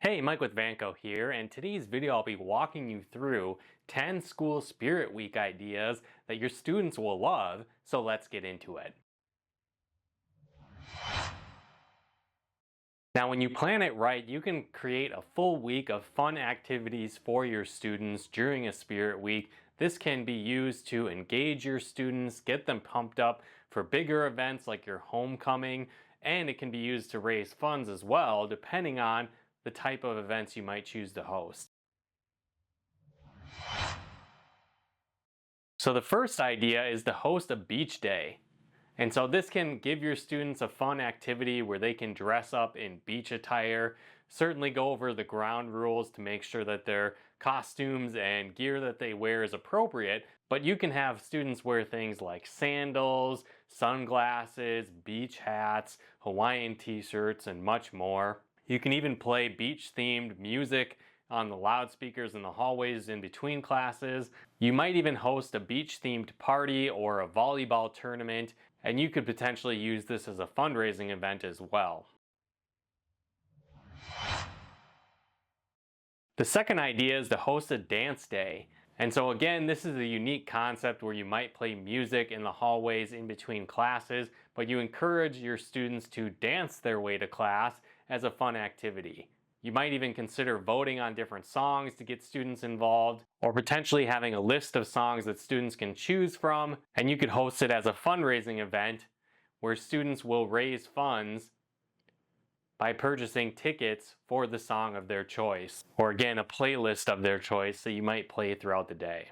Hey, Mike with Vanco here, and today's video I'll be walking you through 10 school spirit week ideas that your students will love, so let's get into it. Now, when you plan it right, you can create a full week of fun activities for your students during a spirit week. This can be used to engage your students, get them pumped up for bigger events like your homecoming, and it can be used to raise funds as well, depending on the type of events you might choose to host. So the first idea is to host a beach day. And so this can give your students a fun activity where they can dress up in beach attire, certainly go over the ground rules to make sure that their costumes and gear that they wear is appropriate, but you can have students wear things like sandals, sunglasses, beach hats, Hawaiian t-shirts, and much more. You can even play beach-themed music on the loudspeakers in the hallways in between classes. You might even host a beach-themed party or a volleyball tournament, and you could potentially use this as a fundraising event as well. The second idea is to host a dance day. And so again, this is a unique concept where you might play music in the hallways in between classes, but you encourage your students to dance their way to class as a fun activity. You might even consider voting on different songs to get students involved, or potentially having a list of songs that students can choose from, and you could host it as a fundraising event where students will raise funds by purchasing tickets for the song of their choice, or again, a playlist of their choice that you might play throughout the day.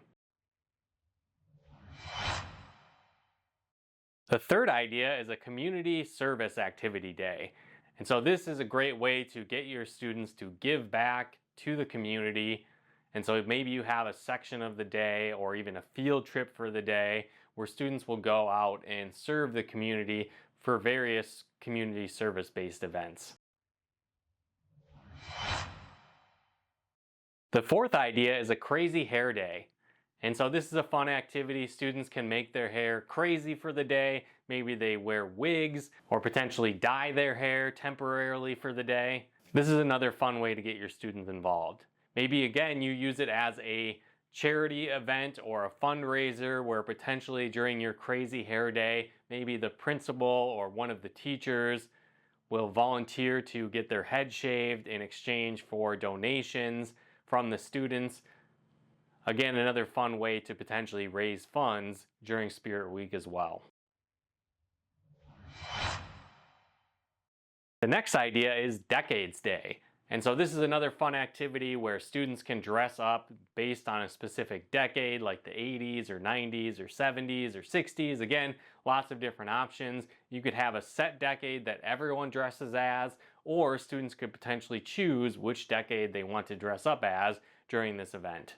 The third idea is a community service activity day. And so this is a great way to get your students to give back to the community. And so maybe you have a section of the day or even a field trip for the day where students will go out and serve the community for various community service-based events. The fourth idea is a crazy hair day. And so this is a fun activity. Students can make their hair crazy for the day. Maybe they wear wigs or potentially dye their hair temporarily for the day. This is another fun way to get your students involved. Maybe again, you use it as a charity event or a fundraiser where potentially during your crazy hair day, maybe the principal or one of the teachers will volunteer to get their head shaved in exchange for donations from the students. Again, another fun way to potentially raise funds during Spirit Week as well. The next idea is Decades Day. And so this is another fun activity where students can dress up based on a specific decade, like the 80s or 90s or 70s or 60s. Again, lots of different options. You could have a set decade that everyone dresses as, or students could potentially choose which decade they want to dress up as during this event.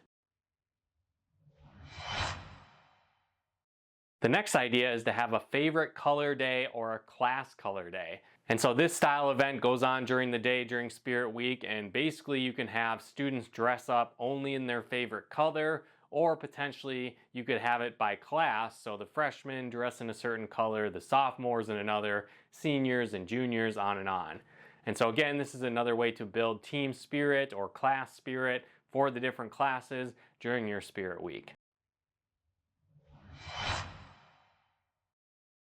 The next idea is to have a favorite color day or a class color day. And so this style event goes on during the day during Spirit Week, and basically you can have students dress up only in their favorite color, or potentially you could have it by class. So the freshmen dress in a certain color, the sophomores in another, seniors and juniors, on and on. And so again, this is another way to build team spirit or class spirit for the different classes during your Spirit Week.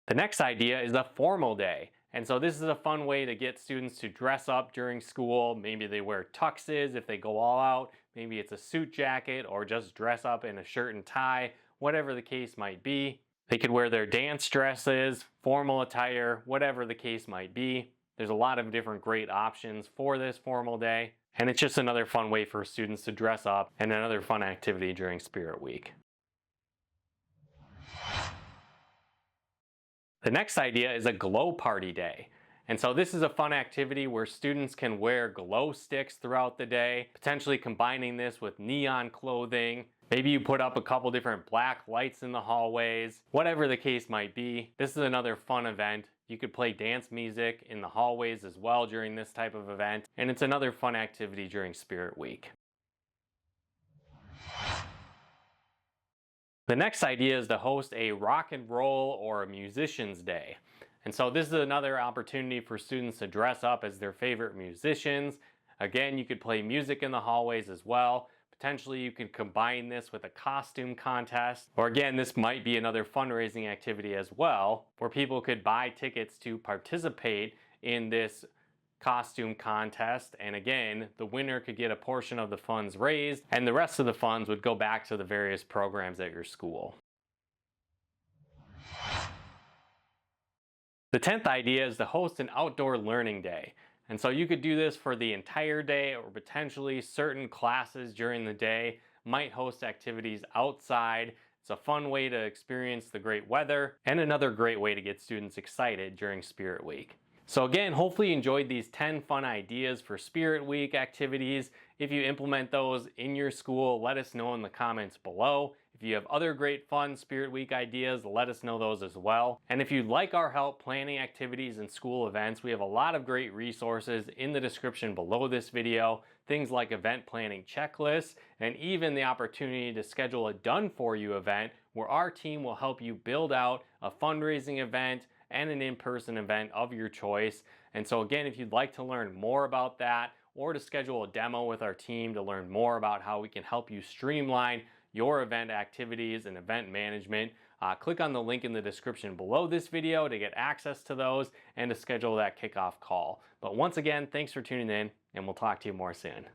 The next idea is a formal day. And so this is a fun way to get students to dress up during school. Maybe they wear tuxes if they go all out. Maybe it's a suit jacket or just dress up in a shirt and tie, whatever the case might be. They could wear their dance dresses, formal attire, whatever the case might be. There's a lot of different great options for this formal day. And it's just another fun way for students to dress up and another fun activity during Spirit Week. The next idea is a glow party day. And so this is a fun activity where students can wear glow sticks throughout the day, potentially combining this with neon clothing. Maybe you put up a couple different black lights in the hallways, whatever the case might be. This is another fun event. You could play dance music in the hallways as well during this type of event, and it's another fun activity during Spirit Week. The next idea is to host a rock and roll or a musician's day. And so this is another opportunity for students to dress up as their favorite musicians. Again, you could play music in the hallways as well. Potentially you could combine this with a costume contest. Or again, this might be another fundraising activity as well, where people could buy tickets to participate in this costume contest. And again, the winner could get a portion of the funds raised, and the rest of the funds would go back to the various programs at your school. The 10th idea is to host an outdoor learning day. And so you could do this for the entire day, or potentially certain classes during the day might host activities outside. It's a fun way to experience the great weather, and another great way to get students excited during Spirit Week. So again, hopefully you enjoyed these 10 fun ideas for Spirit Week activities. If you implement those in your school, let us know in the comments below. If you have other great fun Spirit Week ideas, let us know those as well. And if you'd like our help planning activities and school events, we have a lot of great resources in the description below this video. Things like event planning checklists, and even the opportunity to schedule a done-for-you event where our team will help you build out a fundraising event and an in-person event of your choice. And so again, if you'd like to learn more about that, or to schedule a demo with our team to learn more about how we can help you streamline your event activities and event management, click on the link in the description below this video to get access to those and to schedule that kickoff call. But once again, thanks for tuning in, and we'll talk to you more soon.